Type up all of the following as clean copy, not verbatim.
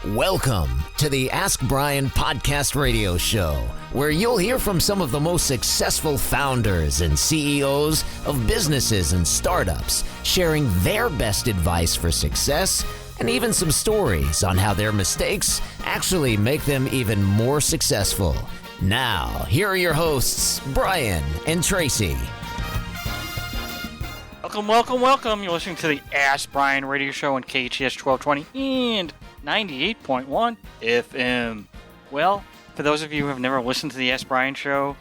Welcome to the Ask Brien podcast radio show, where you'll hear from some of the most successful founders and CEOs of businesses and startups, sharing their best advice for success and even some stories on how their mistakes actually make them even more successful. Now, here are your hosts, Brien and Tracy. Welcome. You're listening to the Ask Brien radio show on KHS 1220 and 98.1 FM. Well, for those of you who have never listened to the Ask Brien show,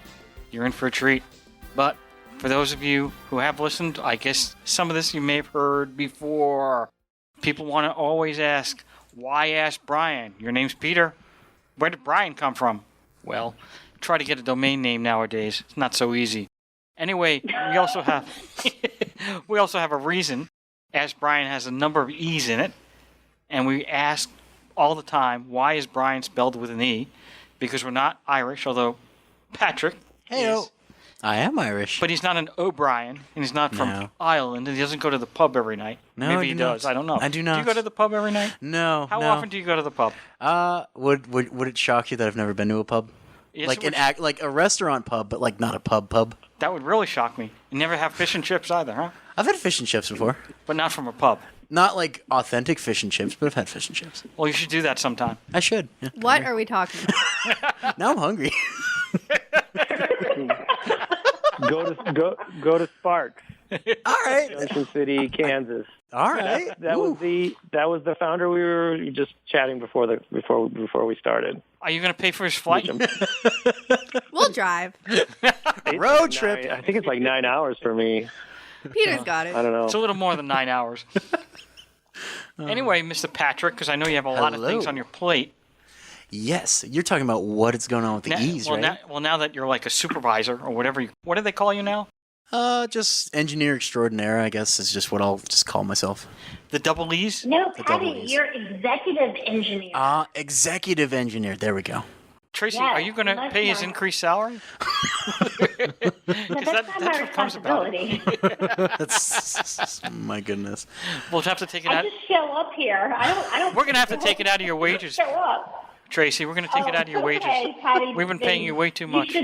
you're in for a treat. But for those of you who have listened, I guess some of this you may have heard before. People want to always ask, why Ask Brien? Your name's Peter. Where did Brien come from? Well, try to get a domain name nowadays. It's not so easy. Anyway, we also have a reason. Ask Brien has a number of E's in it, and we ask all the time, why is Brien spelled with an E? Because we're not Irish, although Patrick is. I am Irish. But he's not an O'Brien, and he's not from Ireland, and he doesn't go to the pub every night. No, Maybe he does. I don't know. I do not. Do you go to the pub every night? No. How often do you go to the pub? Would it shock you that I've never been to a pub? Yes, like a restaurant pub, but like not a pub. That would really shock me. You never have fish and chips either, huh? I've had fish and chips before. But not from a pub. Not like authentic fish and chips, but I've had fish and chips. Well, you should do that sometime. I should. Yeah, what are we talking about? Now I'm hungry. Go to Sparks. All right. Junction City, Kansas. All right. That was the founder we were just chatting before we started. Are you going to pay for his flight? We'll drive. Road trip. I think it's like 9 hours for me. Peter's got it. I don't know. It's a little more than 9 hours. Anyway, Mr. Patrick, because I know you have a lot of things on your plate. Yes, you're talking about what is going on with the E's, right? Now that you're like a supervisor or whatever, what do they call you now? Just engineer extraordinaire, I guess, is just what I'll just call myself. The double E's? No, Patty, you're executive engineer. Executive engineer. There we go. Tracy, Yes, are you going to pay his increased salary? That's not my responsibility. That's my goodness. We'll have to take it I out. just show up here. I don't. We're going to have to take it out of your wages. Show up. Tracy, we're going to take it out of your wages. Okay, Patty, We've been paying you way too much.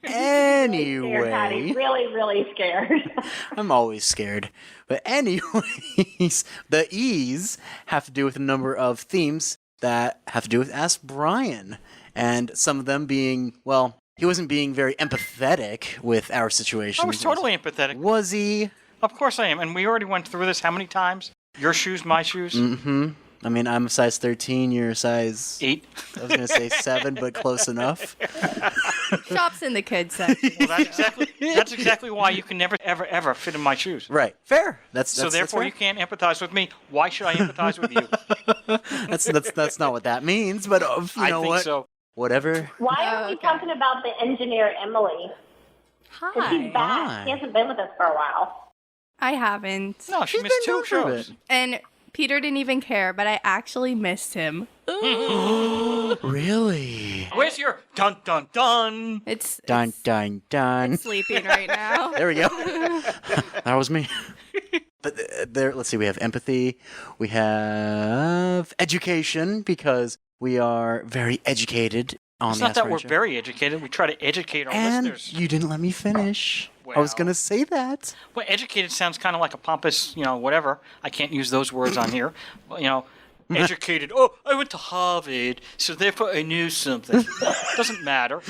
Anyway. Patty, really scared. I'm always scared. But anyways, the E's have to do with a number of themes that have to do with Ask Brien. And some of them being, well, he wasn't being very empathetic with our situation. I was totally empathetic. Was he? Of course I am. And we already went through this how many times? Your shoes, my shoes? Mm-hmm. I mean, I'm a size 13, you're a size... 8. I was going to say 7, but close enough. Shops in the kids section. Well, that's exactly why you can never, ever fit in my shoes. Right. Fair. So therefore, you can't empathize with me. Why should I empathize with you? That's not what that means, but you know what? I think so. Whatever. Why are we talking about the engineer Emily? Because she's back. Hi. She hasn't been with us for a while. I haven't. No, she missed 2 shows. And Peter didn't even care, but I actually missed him. Really? Where's your dun dun dun? It's Dun, dun, dun. it's sleeping right now. There we go. That was me. But there, let's see, we have empathy. We have education, because we are very educated on It's the not that we're aspiration. very educated. We try to educate our And listeners. you didn't let me finish. I was Well. going to say that. Well, educated sounds kind of like a pompous, whatever. I can't use those words on here. Educated. Oh, I went to Harvard, so therefore I knew something. Doesn't matter.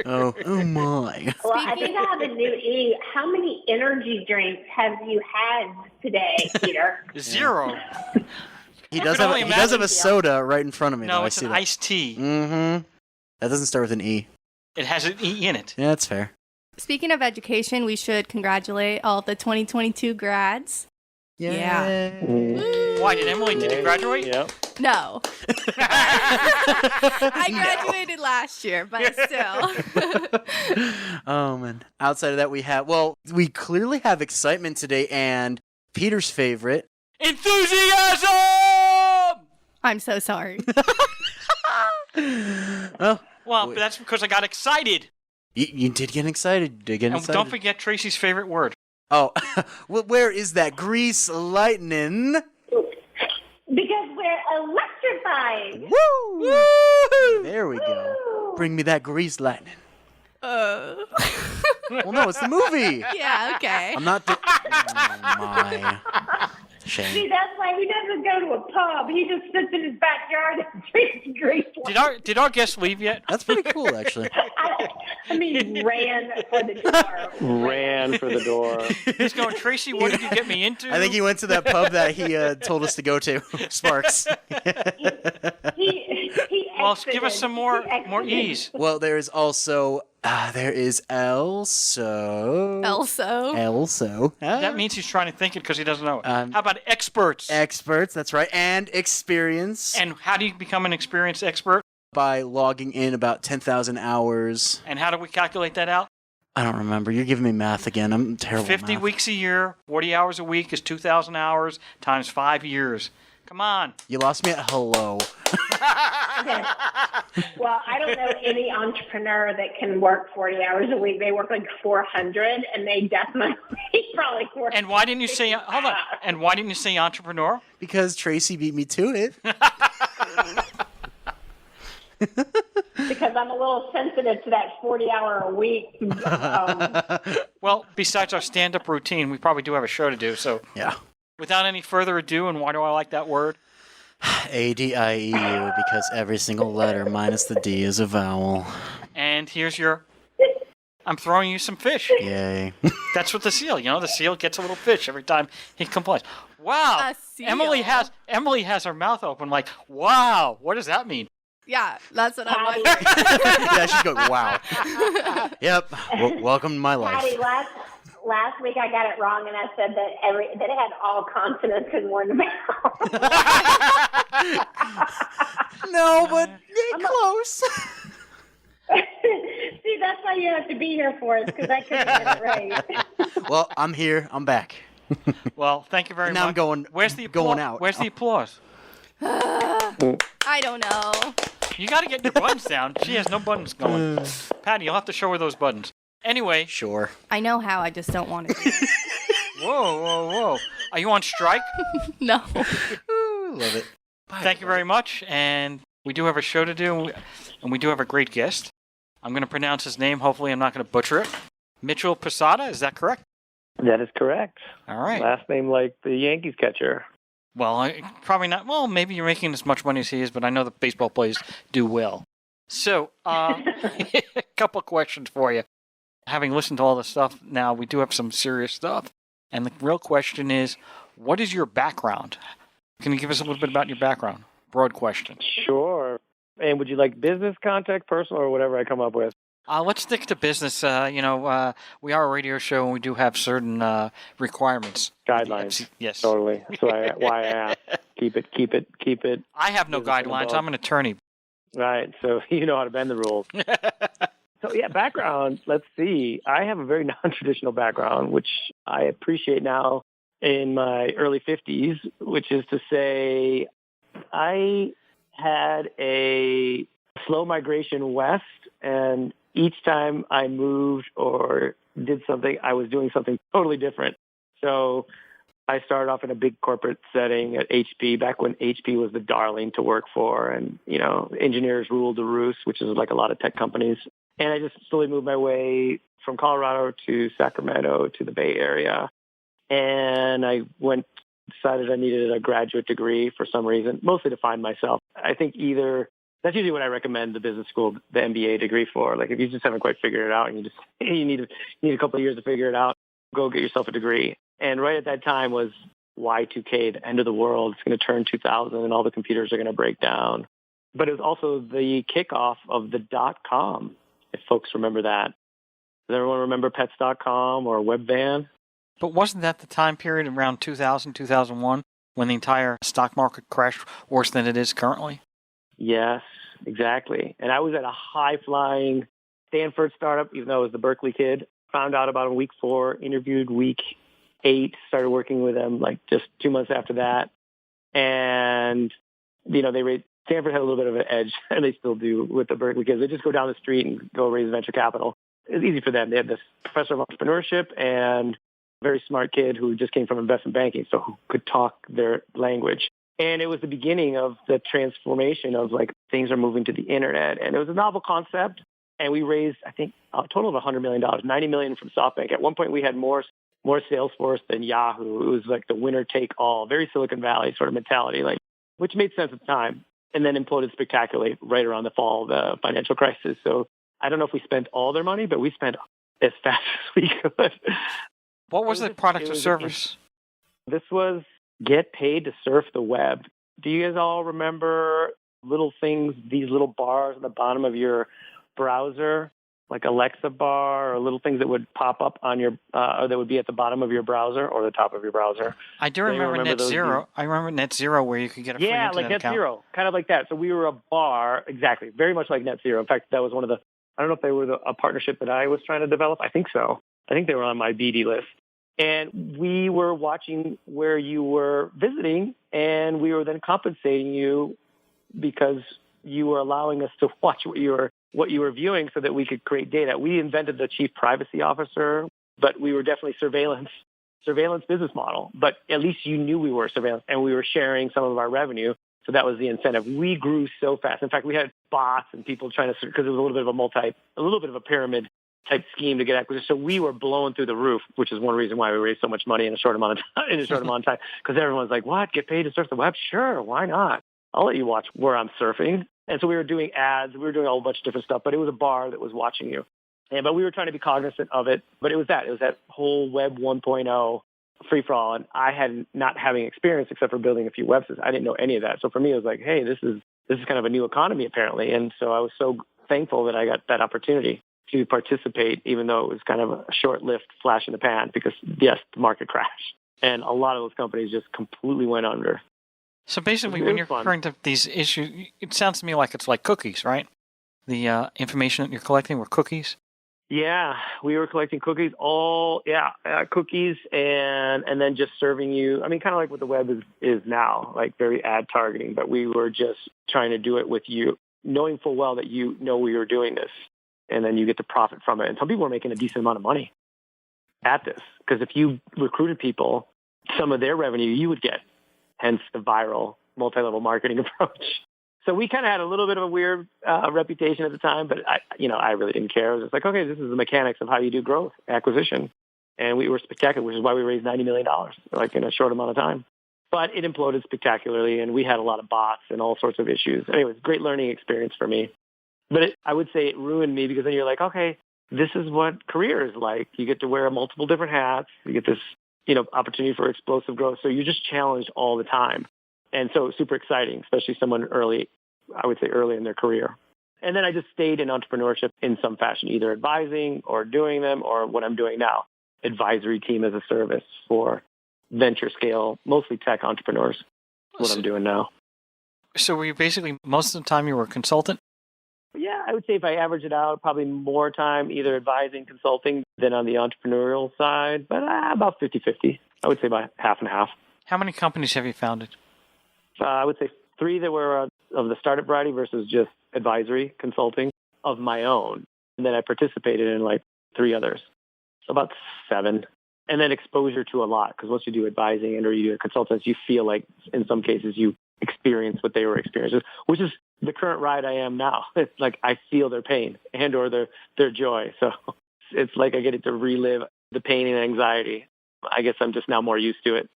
Oh my. Well, I think I have a new E. How many energy drinks have you had today, Peter? 0. He does can have only a soda right in front of me. No, though. it's I see an that. iced tea. Mm-hmm. That doesn't start with an E. It has an E in it. Yeah, that's fair. Speaking of education, we should congratulate all of the 2022 grads. Yeah. Why, did you graduate? Yep. No. I graduated last year, but still. Oh, man. Outside of that, we clearly have excitement today, and Peter's favorite. Enthusiasm! I'm so sorry. Oh, Well, that's because I got excited. you did get excited. And don't forget Tracy's favorite word. Oh, well, where is that grease lightning? Because we're electrified. Woo! There we go. Woo! Bring me that grease lightning. Well, no, it's the movie. Yeah, okay. I'm not. Oh my. See, Shame. that's why he doesn't go to a pub. He just sits in his backyard and drinks grease lightning. Did our guest leave yet? That's pretty cool, actually. I mean, ran for the door. Ran for the door. He's going, Tracy, what did you get me into? I think he went to that pub that he told us to go to, Sparks. He Well, give us exited. some more He exited. ease. Well, there is also there is also That means he's trying to think it because he doesn't know it. Um, How about experts? experts. That's right, and experience And how do you become an experienced expert? by logging in about 10,000 hours. And how do we calculate that out? I don't remember. You're giving me math again. I'm terrible. 50 at math. weeks a year, 40 hours a week is 2,000 hours times 5 years. Come on. You lost me at hello. Well, I don't know any entrepreneur that can work 40 hours a week. They work like 400, and they definitely probably work. And why didn't you say, hold on, and why didn't you say entrepreneur? Because Tracy beat me to it. Because I'm a little sensitive to that 40-hour a week. Well, besides our stand-up routine, we probably do have a show to do. So Yeah. without any further ado, and why do I like that word? ADIEU, because every single letter minus the D is a vowel. And here's your, I'm throwing you some fish. Yay. That's what the seal, the seal gets a little fish every time he complains. Wow. A seal. Emily has her mouth open like, wow, what does that mean? Yeah, that's what I'm Patty, wondering. Yeah, she's going, wow. Yep. Welcome to my life. Patty, last week I got it wrong, and I said that it had all consonants in one vowel. No, but close. See, that's why you have to be here for us, because I couldn't get it right. Well, I'm here. I'm back. Well, thank you very Now much. I'm going- Where's the going applause? out. Where's the applause? I don't know. You got to get your buttons down. She has no buttons going. Patty, you'll have to show her those buttons. Anyway. Sure. I know how, I just don't want to. Whoa. Are you on strike? No. Ooh, love it. Thank you very much. And we do have a show to do, and we do have a great guest. I'm going to pronounce his name. Hopefully, I'm not going to butcher it. Mitchell Posada, is that correct? That is correct. All right. Last name like the Yankees catcher. Well, probably not. Well, maybe you're making as much money as he is, but I know the baseball players do well. So, a couple of questions for you. Having listened to all this stuff, now we do have some serious stuff. And the real question is, what is your background? Can you give us a little bit about your background? Broad question. Sure. And would you like business contact, personal, or whatever I come up with? Let's stick to business. We are a radio show, and we do have certain requirements. Guidelines. Yes. Totally. That's why I asked. Keep it. I have no Business and guidelines. above. I'm an attorney. Right. So you know how to bend the rules. So, yeah, background. Let's see. I have a very non-traditional background, which I appreciate now in my early 50s, which is to say I had a slow migration west, and each time I moved or did something, I was doing something totally different. So I started off in a big corporate setting at HP, back when HP was the darling to work for, and, engineers ruled the roost, which is like a lot of tech companies. And I just slowly moved my way from Colorado to Sacramento to the Bay Area. And I decided I needed a graduate degree for some reason, mostly to find myself. I think that's usually what I recommend the business school, the MBA degree for. Like if you just haven't quite figured it out and you need a couple of years to figure it out, go get yourself a degree. And right at that time was Y2K, the end of the world. It's going to turn 2000 and all the computers are going to break down. But it was also the kickoff of the .com, if folks remember that. Does everyone remember pets.com or Webvan? But wasn't that the time period around 2000, 2001 when the entire stock market crashed worse than it is currently? Yes, exactly. And I was at a high-flying Stanford startup, even though I was the Berkeley kid. Found out about week 4, interviewed week 8, started working with them like just 2 months after that. And, Stanford had a little bit of an edge, and they still do with the Berkeley kids. They just go down the street and go raise venture capital. It's easy for them. They had this professor of entrepreneurship and a very smart kid who just came from investment banking, so who could talk their language. And it was the beginning of the transformation of like things are moving to the internet. And it was a novel concept. And we raised, I think, a total of $100 million, $90 million from SoftBank. At one point, we had more Salesforce than Yahoo. It was like the winner take all, very Silicon Valley sort of mentality, like, which made sense at the time. And then imploded spectacularly right around the fall of the financial crisis. So I don't know if we spent all their money, but we spent as fast as we could. What was the product or service? This was get paid to surf the web. Do you guys all remember little things, these little bars at the bottom of your browser, like Alexa bar, or little things that would pop up on your, or that would be at the bottom of your browser or the top of your browser? I do remember Net Zero. I remember Net Zero where you could get a free internet like Net account. Zero, kind of like that. So we were a bar, exactly, very much like Net Zero. In fact, that was one of the, I don't know if they were a partnership that I was trying to develop. I think so. I think they were on my BD list. And we were watching where you were visiting, and we were then compensating you because you were allowing us to watch what you were viewing so that we could create data. We invented the chief privacy officer, but we were definitely surveillance business model. But at least you knew we were surveillance, and we were sharing some of our revenue. So that was the incentive. We grew so fast. In fact, we had bots and people trying to, because it was a little bit of a pyramid type scheme to get acquisition. So we were blowing through the roof, which is one reason why we raised so much money in a short amount of time. Because everyone's like, "What? Get paid to surf the web? Sure, why not? I'll let you watch where I'm surfing." And so we were doing ads, we were doing a whole bunch of different stuff, but it was a bar that was watching you. But we were trying to be cognizant of it. But it was that whole Web 1.0 free for all, and I had not having experience except for building a few websites. I didn't know any of that. So for me, it was like, hey, this is kind of a new economy apparently. And so I was so thankful that I got that opportunity to participate, even though it was kind of a short-lived flash in the pan, because yes, the market crashed, and a lot of those companies just completely went under. So basically, when you're referring to these issues, it sounds to me like it's like cookies, right? The information that you're collecting were cookies. Yeah, we were collecting cookies, cookies, and then just serving you. I mean, kind of like what the web is now, like very ad targeting. But we were just trying to do it with you, knowing full well that you know we were doing this, and then you get to profit from it. And some people are making a decent amount of money at this, because if you recruited people, some of their revenue you would get. Hence the viral multi-level marketing approach. So we kind of had a little bit of a weird reputation at the time, but I really didn't care. I was just like, okay, this is the mechanics of how you do growth acquisition. And we were spectacular, which is why we raised $90 million, like in a short amount of time. But it imploded spectacularly, and we had a lot of bots and all sorts of issues. Anyways, great learning experience for me. But I would say it ruined me, because then you're like, okay, this is what career is like. You get to wear multiple different hats. You get this, opportunity for explosive growth. So you're just challenged all the time. And so super exciting, especially someone early in their career. And then I just stayed in entrepreneurship in some fashion, either advising or doing them, or what I'm doing now, advisory team as a service for venture scale, mostly tech entrepreneurs, what I'm doing now. So were you basically, most of the time you were a consultant? Yeah, I would say if I average it out, probably more time either advising, consulting than on the entrepreneurial side, but about 50-50. I would say about half and half. How many companies have you founded? I would say 3 that were of the startup variety versus just advisory consulting of my own. And then I participated in like 3 others, so about 7. And then exposure to a lot, because once you do advising and or you do consultants, you feel like in some cases you experience what they were experiencing, which is the current ride I am now. It's like I feel their pain and or their joy. So it's like I get to relive the pain and anxiety. I guess I'm just now more used to it.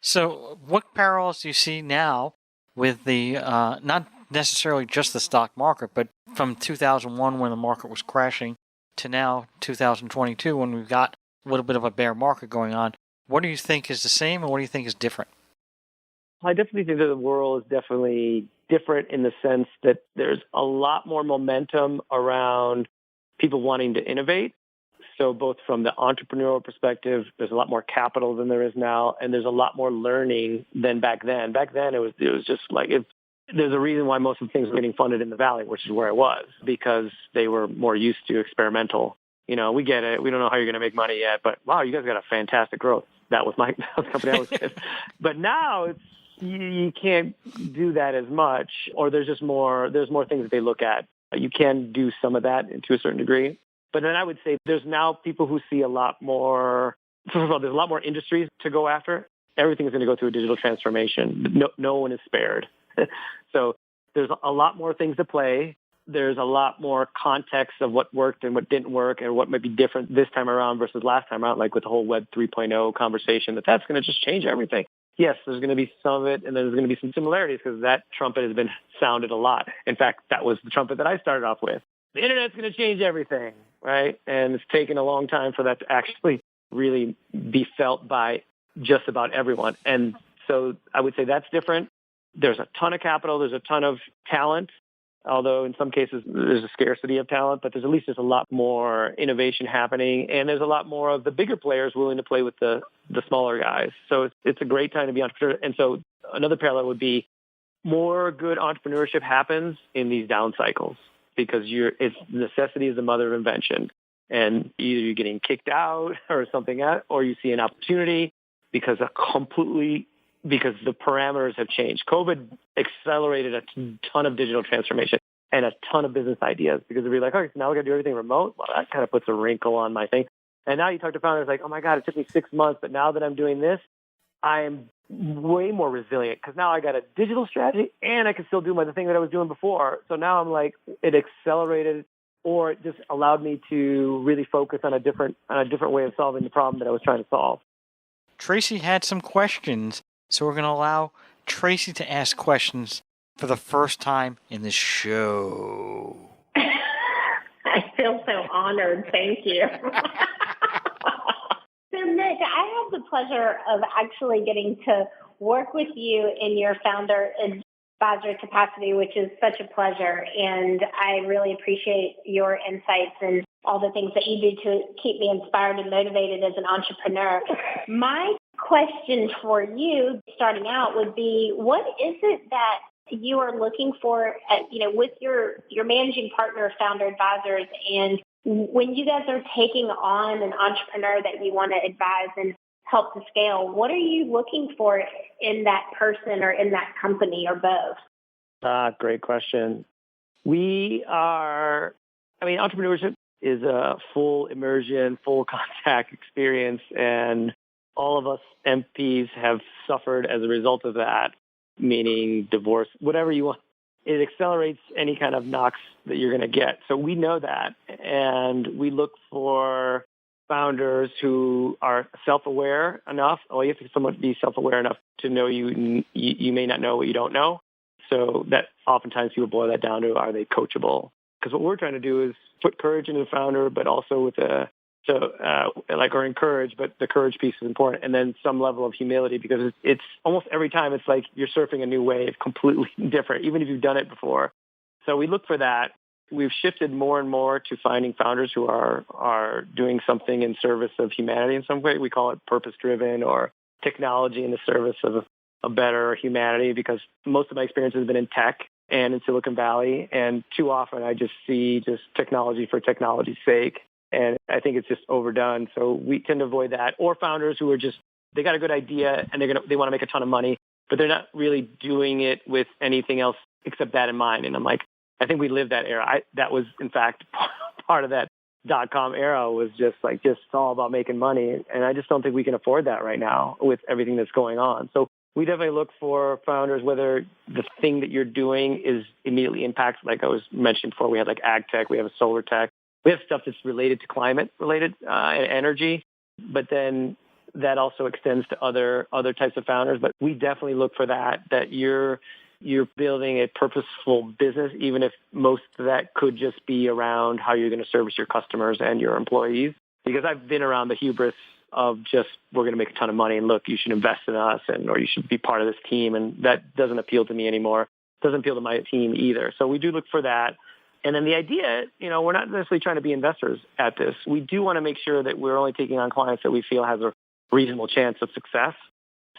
So what parallels do you see now with the, not necessarily just the stock market, but from 2001 when the market was crashing to now 2022 when we've got a little bit of a bear market going on? What do you think is the same and what do you think is different? I definitely think that the world is definitely different in the sense that there's a lot more momentum around people wanting to innovate. So both from the entrepreneurial perspective, there's a lot more capital than there is now, and there's a lot more learning than back then. Back then, it was just like there's a reason why most of the things were getting funded in the Valley, which is where I was, because they were more used to experimental. We get it. We don't know how you're going to make money yet, but wow, you guys got a fantastic growth. That was the company I was with. But now you can't do that as much, or there's more things that they look at. You can do some of that to a certain degree. But then I would say there's now people who see a lot more, first of all, there's a lot more industries to go after. everything is going to go through a digital transformation. No one is spared. So there's a lot more things to play. There's a lot more context of what worked and what didn't work and what might be different this time around versus last time around, like with the whole Web 3.0 conversation, that's going to just change everything. Yes, there's going to be some of it, and there's going to be some similarities because that trumpet has been sounded a lot. In fact, that was the trumpet that I started off with. The internet's going to change everything, right? And it's taken a long time for that to actually really be felt by just about everyone. And so I would say that's different. There's a ton of capital. There's a ton of talent. Although in some cases there's a scarcity of talent, but there's at least a lot more innovation happening, and there's a lot more of the bigger players willing to play with the smaller guys. So it's a great time to be entrepreneur. And so another parallel would be more good entrepreneurship happens in these down cycles because it's necessity is the mother of invention, and either you're getting kicked out or something, or you see an opportunity because the parameters have changed. COVID accelerated a ton of digital transformation and a ton of business ideas because they'd be like, okay, so now we got to do everything remote. Well, that kind of puts a wrinkle on my thing. And now you talk to founders like, oh my God, it took me 6 months, but now that I'm doing this, I am way more resilient because now I got a digital strategy and I can still do the thing that I was doing before. So now I'm like, it accelerated, or it just allowed me to really focus on a different way of solving the problem that I was trying to solve. Tracy had some questions, so we're going to allow Tracy to ask questions for the first time in the show. I feel so honored. Thank you. So, Nick, I have the pleasure of actually getting to work with you in your founder advisor capacity, which is such a pleasure. And I really appreciate your insights and all the things that you do to keep me inspired and motivated as an entrepreneur. My question for you starting out would be, what is it that you are looking for with your managing partner of founder advisors, and when you guys are taking on an entrepreneur that you want to advise and help to scale, what are you looking for in that person or in that company or both? Great question. Entrepreneurship is a full immersion, full contact experience, and all of us MPs have suffered as a result of that, meaning divorce, whatever you want. It accelerates any kind of knocks that you're going to get. So we know that, and we look for founders who are self-aware enough. Well, you have to somewhat be self-aware enough to know you may not know what you don't know. So that oftentimes people boil that down to, are they coachable? Because what we're trying to do is put courage into the founder, but also with encourage, but the courage piece is important. And then some level of humility, because it's almost every time it's like you're surfing a new wave, completely different, even if you've done it before. So we look for that. We've shifted more and more to finding founders who are doing something in service of humanity in some way. We call it purpose-driven, or technology in the service of a better humanity, because most of my experience has been in tech and in Silicon Valley. And too often I just see technology for technology's sake. And I think it's just overdone. So we tend to avoid that. Or founders who are they got a good idea and they want to make a ton of money, but they're not really doing it with anything else except that in mind. And I'm like, I think we lived that era. That was, in fact, part of that .com era, was just all about making money. And I just don't think we can afford that right now with everything that's going on. So we definitely look for founders, whether the thing that you're doing is immediately impacts, like I was mentioning before, we had like ag tech, we have a solar tech. We have stuff that's related to climate-related and energy, but then that also extends to other types of founders. But we definitely look for that you're building a purposeful business, even if most of that could just be around how you're going to service your customers and your employees. Because I've been around the hubris of we're going to make a ton of money, and look, you should invest in us, or you should be part of this team, and that doesn't appeal to me anymore. It doesn't appeal to my team either. So we do look for that. And then the idea, we're not necessarily trying to be investors at this. We do want to make sure that we're only taking on clients that we feel has a reasonable chance of success,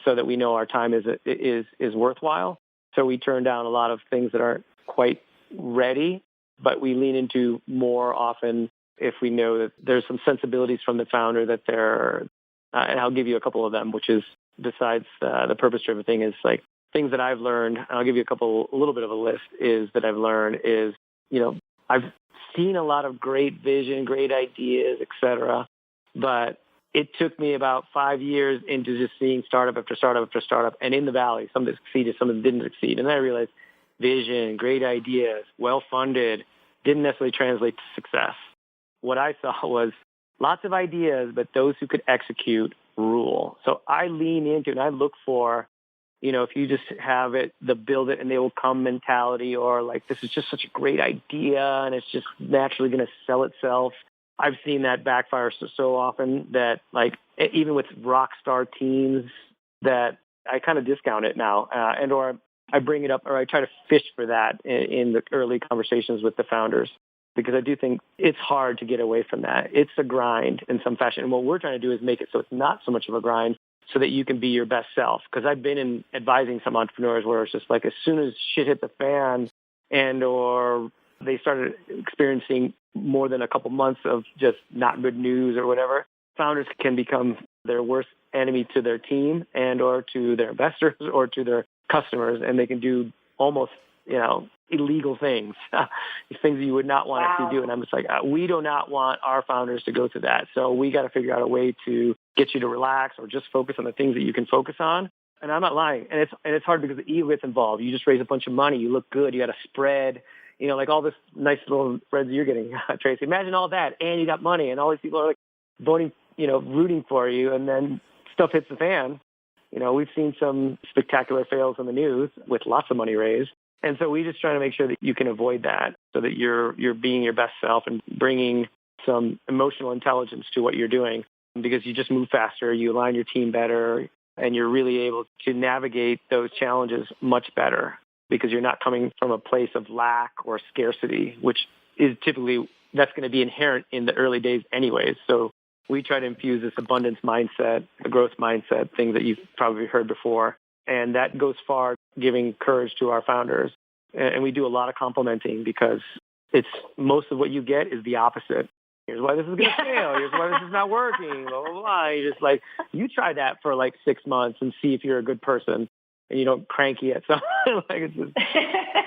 so that we know our time is worthwhile. So we turn down a lot of things that aren't quite ready, but we lean into more often if we know that there's some sensibilities from the founder that and I'll give you a couple of them, which is, besides the purpose-driven thing, is like things that I've learned. I'll give you a little bit of a list that I've learned is, I've seen a lot of great vision, great ideas, et cetera, but it took me about 5 years into just seeing startup after startup after startup, and in the valley, some that succeeded, some that didn't succeed. And then I realized vision, great ideas, well-funded, didn't necessarily translate to success. What I saw was lots of ideas, but those who could execute rule. So I lean into it and I look for, if you just have it, the build it and they will come mentality, or like, this is just such a great idea and it's just naturally going to sell itself. I've seen that backfire so often that, like, even with rock star teams, that I kind of discount it now, or I bring it up, or I try to fish for that in the early conversations with the founders, because I do think it's hard to get away from that. It's a grind in some fashion. And what we're trying to do is make it so it's not so much of a grind, so that you can be your best self. Because I've been in advising some entrepreneurs where it's just like, as soon as shit hit the fan and or they started experiencing more than a couple months of just not good news or whatever, founders can become their worst enemy to their team and or to their investors or to their customers, and they can do almost, illegal things, things you would not want to see do. And I'm just like, we do not want our founders to go through that. So we got to figure out a way to get you to relax or just focus on the things that you can focus on. And I'm not lying. And it's hard because the ego gets involved. You just raise a bunch of money. You look good. You got a spread, like all this nice little spreads you're getting, Tracy. Imagine all that. And you got money and all these people are like voting, rooting for you. And then stuff hits the fan. We've seen some spectacular fails in the news with lots of money raised. And so we just try to make sure that you can avoid that, so that you're being your best self and bringing some emotional intelligence to what you're doing, because you just move faster, you align your team better, and you're really able to navigate those challenges much better, because you're not coming from a place of lack or scarcity, which is typically, that's going to be inherent in the early days anyways. So we try to infuse this abundance mindset, the growth mindset, things that you've probably heard before. And that goes far, giving courage to our founders. And we do a lot of complimenting, because it's most of what you get is the opposite. Here's why this is going to fail. Here's why this is not working. Blah, blah, blah. You're just like, you try that for like 6 months and see if you're a good person, and you don't cranky at something. Like, it's just,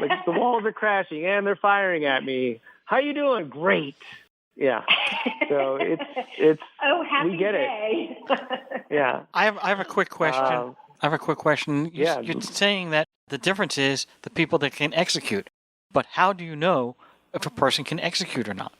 like, the walls are crashing and they're firing at me. How you doing? Great. Yeah. So it's happy we get day. it. Yeah. I have a quick question. You're saying that the difference is the people that can execute. But how do you know if a person can execute or not?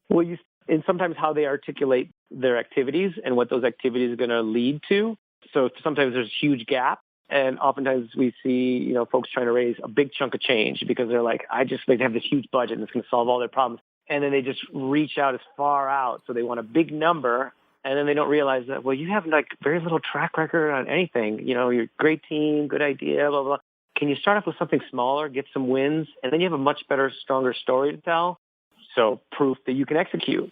Well, and sometimes how they articulate their activities and what those activities are going to lead to. So sometimes there's a huge gap. And oftentimes we see, folks trying to raise a big chunk of change because they're like, they have this huge budget and it's going to solve all their problems. And then they just reach out as far out. So they want a big number. And then they don't realize that, well, you have like very little track record on anything. You're a great team, good idea, blah, blah. Can you start off with something smaller, get some wins, and then you have a much better, stronger story to tell? So proof that you can execute.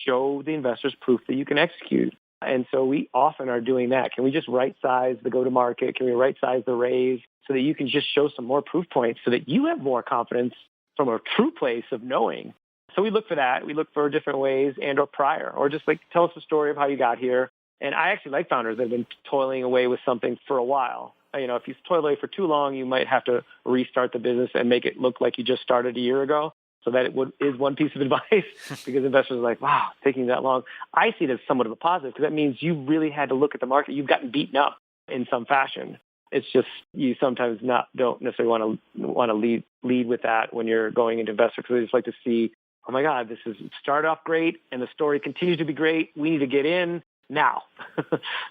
Show the investors proof that you can execute. And so we often are doing that. Can we just right-size the go-to-market? Can we right-size the raise so that you can just show some more proof points so that you have more confidence from a true place of knowing? So we look for that. We look for different ways and or prior, or just like tell us the story of how you got here. And I actually like founders that have been toiling away with something for a while. If you toil away for too long, you might have to restart the business and make it look like you just started a year ago. So that is one piece of advice, because investors are like, wow, it's taking that long. I see it as somewhat of a positive, because that means you really had to look at the market. You've gotten beaten up in some fashion. It's just you sometimes don't necessarily want to lead with that when you're going into investors, because they just like to see, oh my God, this is started off great and the story continues to be great. We need to get in now.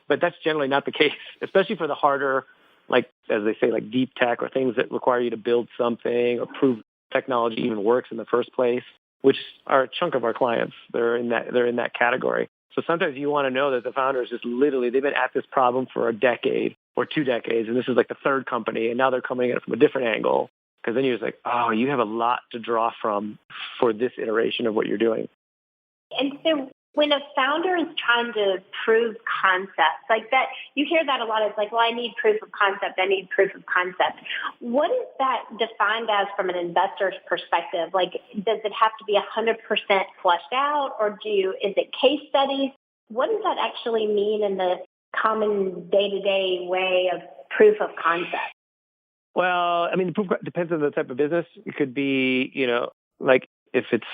But that's generally not the case, especially for the harder, like, as they say, like deep tech, or things that require you to build something or prove technology even works in the first place, which are a chunk of our clients. They're in that category. So sometimes you want to know that the founders just literally, they've been at this problem for a decade or 2 decades, and this is like the third company, and now they're coming at it from a different angle. Because then you're just like, oh, you have a lot to draw from for this iteration of what you're doing. And so when a founder is trying to prove concepts like that, you hear that a lot. It's like, well, I need proof of concept. I need proof of concept. What is that defined as from an investor's perspective? Like, does it have to be 100% fleshed out, or is it case studies? What does that actually mean in the common day-to-day way of proof of concept? Well, the proof depends on the type of business. It could be, like if it's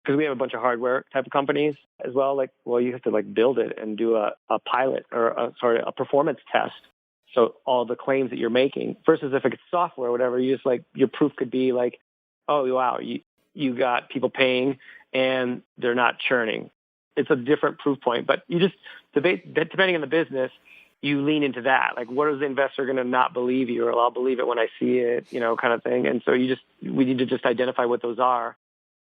because we have a bunch of hardware type of companies as well. Like, well, you have to like build it and do a pilot or a performance test. So all the claims that you're making versus if it's software or whatever, you just like your proof could be like, oh, wow, you got people paying and they're not churning. It's a different proof point, but you just debate, depending on the business, you lean into that. Like, what is the investor going to not believe you, or I'll believe it when I see it, kind of thing. And so we need to just identify what those are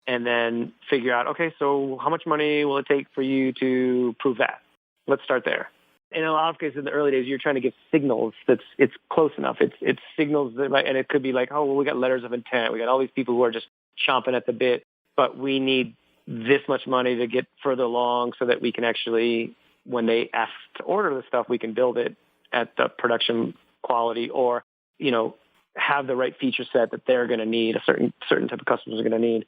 and then figure out, okay, so how much money will it take for you to prove that? Let's start there. In a lot of cases, in the early days, you're trying to give signals it's close enough. It's signals that, and it could be like, oh, well, we got letters of intent. We got all these people who are just chomping at the bit, but we need this much money to get further along so that we can actually, when they ask to order the stuff, we can build it at the production quality or, have the right feature set that they're going to need, a certain type of customers are going to need.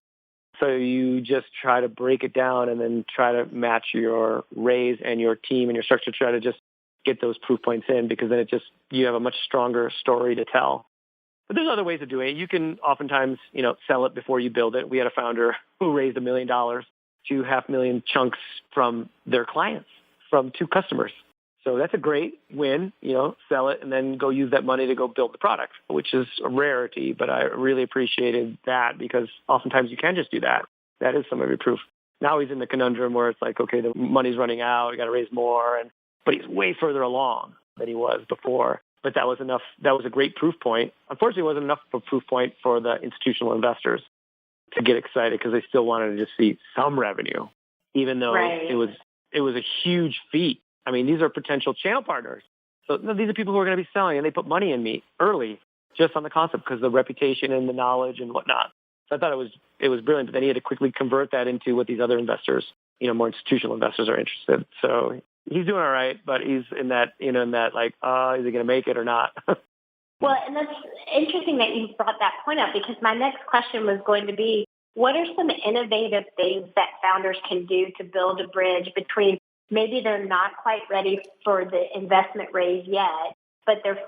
So you just try to break it down and then try to match your raise and your team and your structure, try to just get those proof points in, because then you have a much stronger story to tell. But there's other ways of doing it. You can oftentimes, sell it before you build it. We had a founder who raised $1 million to $500,000 chunks from their clients, from 2 customers. So that's a great win, sell it and then go use that money to go build the product, which is a rarity. But I really appreciated that because oftentimes you can just do that. That is some of your proof. Now he's in the conundrum where it's like, okay, the money's running out. We got to raise more. But he's way further along than he was before. But that was enough. That was a great proof point. Unfortunately, it wasn't enough of a proof point for the institutional investors to get excited because they still wanted to just see some revenue, even though it was a huge feat. I mean, these are potential channel partners. So these are people who are going to be selling, and they put money in me early just on the concept because of the reputation and the knowledge and whatnot. So I thought it was brilliant. But then he had to quickly convert that into what these other investors, more institutional investors are interested. So he's doing all right, but he's in that, like, is he going to make it or not? Well, and that's interesting that you brought that point up because my next question was going to be, what are some innovative things that founders can do to build a bridge between maybe they're not quite ready for the investment raise yet, but they're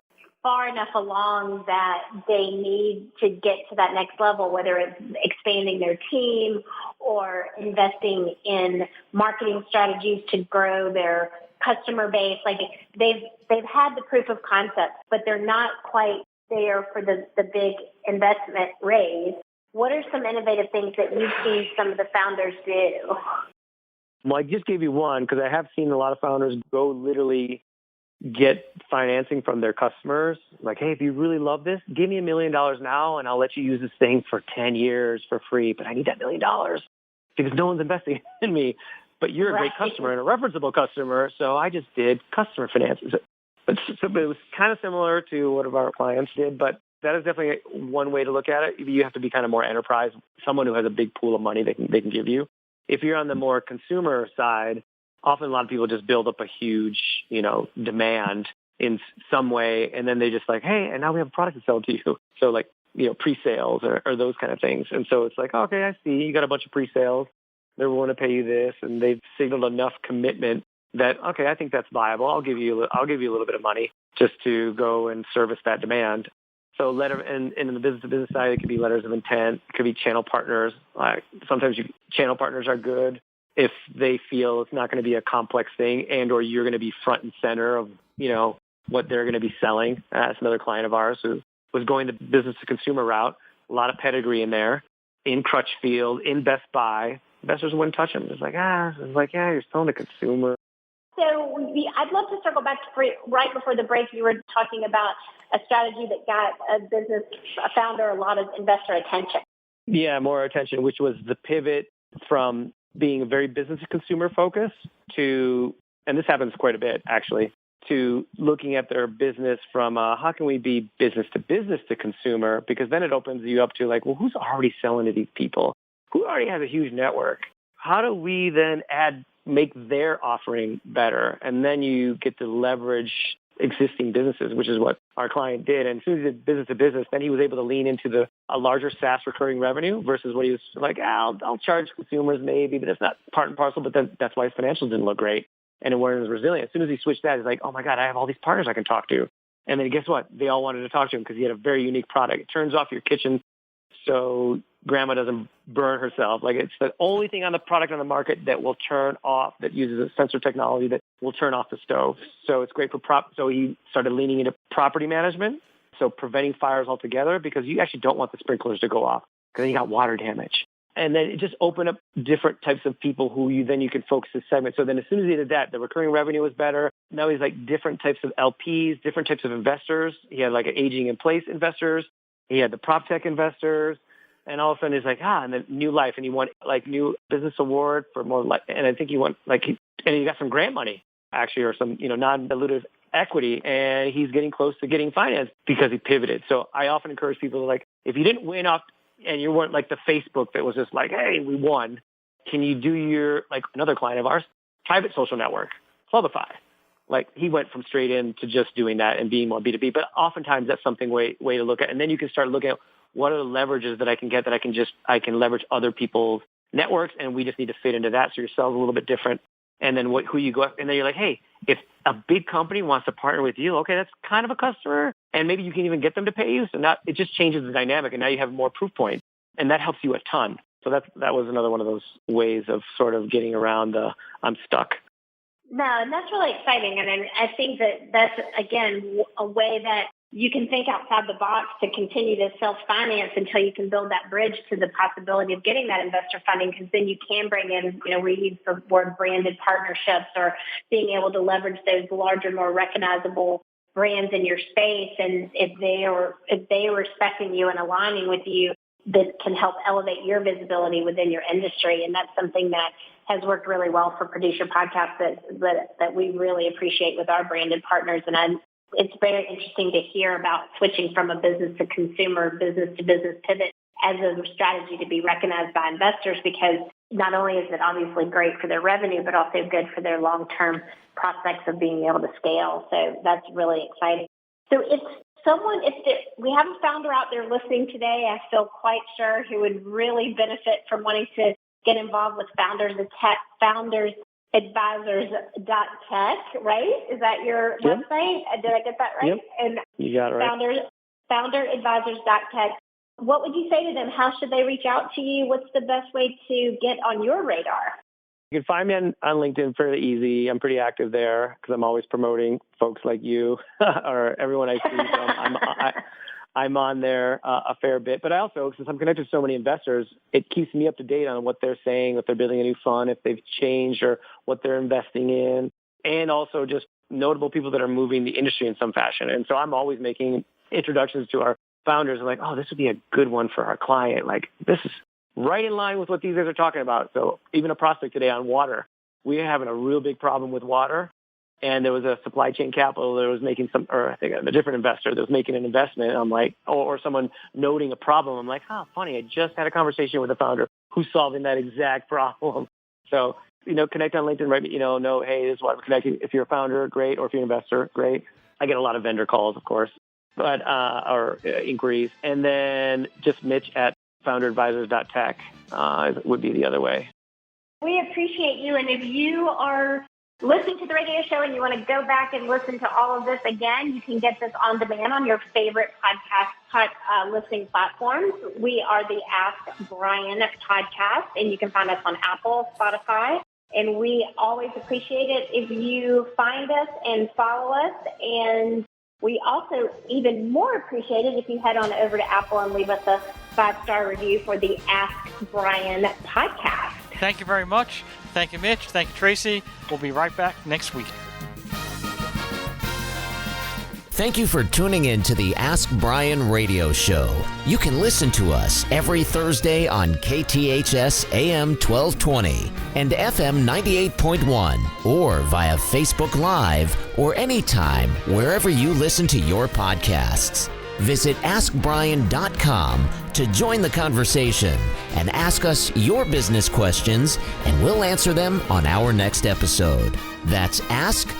far enough along that they need to get to that next level, whether it's expanding their team or investing in marketing strategies to grow their customer base. Like they've had the proof of concept, but they're not quite there for the big investment raise. What are some innovative things that you've seen some of the founders do? Well, I just gave you one because I have seen a lot of founders go literally get financing from their customers. Like, hey, if you really love this, give me $1 million now and I'll let you use this thing for 10 years for free. But I need that $1 million because no one's investing in me. But you're a great customer and a referenceable customer. So I just did customer finances. But it was kind of similar to what our clients did. But that is definitely one way to look at it. You have to be kind of more enterprise, someone who has a big pool of money they can give you. If you're on the more consumer side, often a lot of people just build up a huge, demand in some way. And then they just like, hey, and now we have a product to sell to you. So like, pre-sales or those kind of things. And so it's like, okay, I see you got a bunch of pre-sales. They're willing to pay you this. And they've signaled enough commitment that, okay, I think that's viable. I'll give you a little bit of money just to go and service that demand. So and in the business-to-business side, it could be letters of intent. It could be channel partners. Sometimes channel partners are good if they feel it's not going to be a complex thing and or you're going to be front and center of, what they're going to be selling. That's another client of ours who was going the business-to-consumer route. A lot of pedigree in there, in Crutchfield, in Best Buy. Investors wouldn't touch them. It's like, you're selling to consumer. So I'd love to circle back to right before the break. You were talking about a strategy that got a founder a lot of investor attention. Yeah, more attention, which was the pivot from being a very business to consumer focus to, and this happens quite a bit actually, to looking at their business from how can we be business to consumer? Because then it opens you up to like, well, who's already selling to these people? Who already has a huge network? How do we then make their offering better? And then you get to leverage existing businesses, which is what our client did. And as soon as he did business to business, then he was able to lean into a larger SaaS recurring revenue versus what he was like, I'll charge consumers maybe, but that's not part and parcel. But then that's why his financials didn't look great and it wasn't as resilient. As soon as he switched that, he's like, oh my God, I have all these partners I can talk to. And then guess what? They all wanted to talk to him because he had a very unique product. It turns off your kitchen so grandma doesn't burn herself. Like, it's the only thing on the product on the market that will turn off, that uses a sensor technology that will turn off the stove. So it's great for so he started leaning into property management, so preventing fires altogether, because you actually don't want the sprinklers to go off because then you got water damage. And then it just opened up different types of people who you can focus this segment. So then as soon as he did that, the recurring revenue was better. Now he's like different types of LPs, different types of investors. He had like aging in place investors. He had the prop tech investors. And all of a sudden he's like, and then new life. And he won like new business award for more life. And I think he won and he got some grant money actually, or some, non-dilutive equity. And he's getting close to getting financed because he pivoted. So I often encourage people to, like, if you didn't win off and you weren't like the Facebook that was just like, hey, we won, can you do your, like another client of ours, private social network, Clubify? Like, he went from straight in to just doing that and being more B2B. But oftentimes that's something way to look at. And then you can start looking at what are the leverages that I can get that I can leverage other people's networks, and we just need to fit into that. So your sales a little bit different. And then who you go, and then you're like, hey, if a big company wants to partner with you, okay, that's kind of a customer, and maybe you can even get them to pay you. So now it just changes the dynamic, and now you have more proof points, and that helps you a ton. So that was another one of those ways of sort of getting around the I'm stuck. No, and that's really exciting. And I think that's, again, a way that you can think outside the box to continue to self-finance until you can build that bridge to the possibility of getting that investor funding, because then you can bring in, we use the word branded partnerships, or being able to leverage those larger, more recognizable brands in your space. And if they are respecting you and aligning with you, that can help elevate your visibility within your industry. And that's something that has worked really well for Producer Podcasts that we really appreciate with our branded partners. And it's very interesting to hear about switching from a business to consumer, business to business pivot as a strategy to be recognized by investors, because not only is it obviously great for their revenue, but also good for their long-term prospects of being able to scale. So that's really exciting. So if we have a founder out there listening today, I feel quite sure, who would really benefit from wanting to get involved with foundersadvisors.tech, right? Is that your website? Did I get that right? Yep. And you got it right. Founderadvisors.tech. What would you say to them? How should they reach out to you? What's the best way to get on your radar? You can find me on LinkedIn fairly easy. I'm pretty active there because I'm always promoting folks like you or everyone I see. So I'm on there a fair bit. But I also, since I'm connected to so many investors, it keeps me up to date on what they're saying, if they're building a new fund, if they've changed or what they're investing in, and also just notable people that are moving the industry in some fashion. And so I'm always making introductions to our founders. I'm like, this would be a good one for our client. Like, this is right in line with what these guys are talking about. So even a prospect today on water, we're having a real big problem with water. And there was a supply chain capital that was making I think a different investor that was making an investment. I'm like, or someone noting a problem. I'm like, funny. I just had a conversation with a founder who's solving that exact problem. So, connect on LinkedIn, right? Hey, this is why we're connecting. If you're a founder, great. Or if you're an investor, great. I get a lot of vendor calls, of course, but, or inquiries. And then just Mitch at founderadvisors.tech would be the other way. We appreciate you. And if you are listening to the radio show and you want to go back and listen to all of this again, you can get this on demand on your favorite podcast listening platforms. We are the Ask Brien podcast, and you can find us on Apple, Spotify. And we always appreciate it if you find us and follow us. And we also even more appreciate it if you head on over to Apple and leave us a 5-star review for the Ask Brien podcast. Thank you very much. Thank you, Mitch. Thank you, Tracy. We'll be right back next week. Thank you for tuning in to the Ask Brien radio show. You can listen to us every Thursday on KTHS AM 1220 and FM 98.1, or via Facebook Live, or anytime wherever you listen to your podcasts. Visit AskBrien.com to join the conversation and ask us your business questions, and we'll answer them on our next episode. That's AskBrien.com.